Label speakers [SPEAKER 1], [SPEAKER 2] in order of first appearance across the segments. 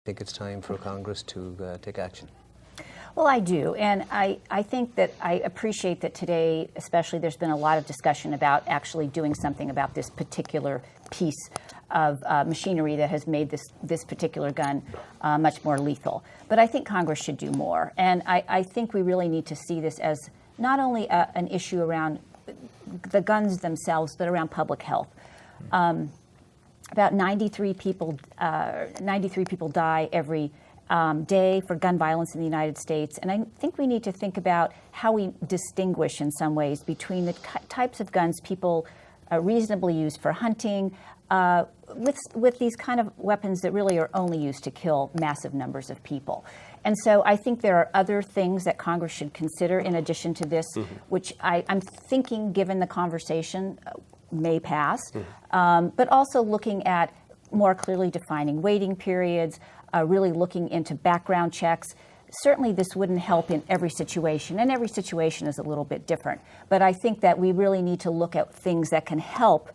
[SPEAKER 1] think it's time for Congress to take action?
[SPEAKER 2] Well, I do. And I think that I appreciate that today, especially, there's been a lot of discussion about actually doing something about this particular piece of machinery that has made this particular gun much more lethal. But I think Congress should do more. And I think we really need to see this as not only an issue around the guns themselves, but around public health. About 93 people die every day for gun violence in the United States. And I think we need to think about how we distinguish in some ways between the types of guns people reasonably use for hunting with these kind of weapons that really are only used to kill massive numbers of people. And so I think there are other things that Congress should consider in addition to this, which I'm thinking, given the conversation, may pass, but also looking at more clearly defining waiting periods, really looking into background checks. Certainly this wouldn't help in every situation, and every situation is a little bit different. But I think that we really need to look at things that can help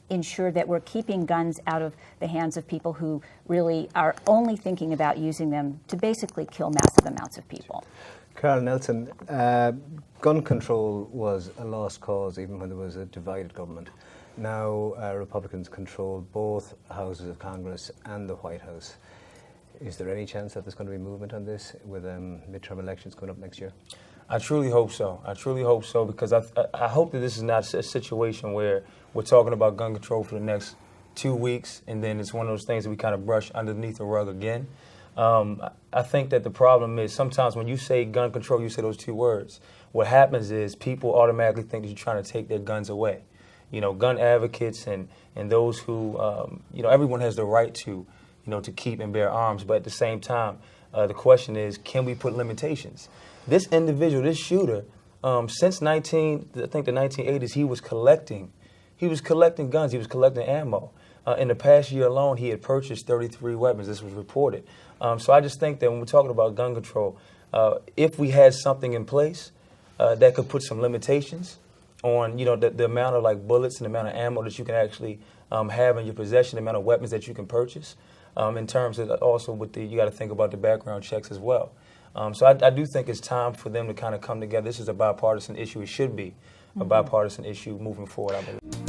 [SPEAKER 2] ensure that we're keeping guns out of the hands of people who really are only thinking about using them to basically kill massive amounts of people.
[SPEAKER 1] Carol Nelson, gun control was a lost cause even when there was a divided government. Now Republicans control both houses of Congress and the White House. Is there any chance that there's going to be movement on this with midterm elections coming up next year?
[SPEAKER 3] I truly hope so. I truly hope so, because I hope that this is not a situation where we're talking about gun control for the next 2 weeks and then it's one of those things that we kind of brush underneath the rug again. I think that the problem is sometimes when you say gun control, you say those two words. What happens is people automatically think that you're trying to take their guns away. You know, gun advocates and those who, everyone has the right to keep and bear arms. But at the same time, the question is, can we put limitations? This individual, this shooter, since the 1980s, he was collecting guns. He was collecting ammo. In the past year alone, he had purchased 33 weapons. This was reported. So I just think that when we're talking about gun control, if we had something in place that could put some limitations on, the amount of bullets and the amount of ammo that you can actually have in your possession, the amount of weapons that you can purchase, in terms of also you got to think about the background checks as well. So I do think it's time for them to kind of come together. This is a bipartisan issue. It should be a bipartisan issue moving forward, I believe.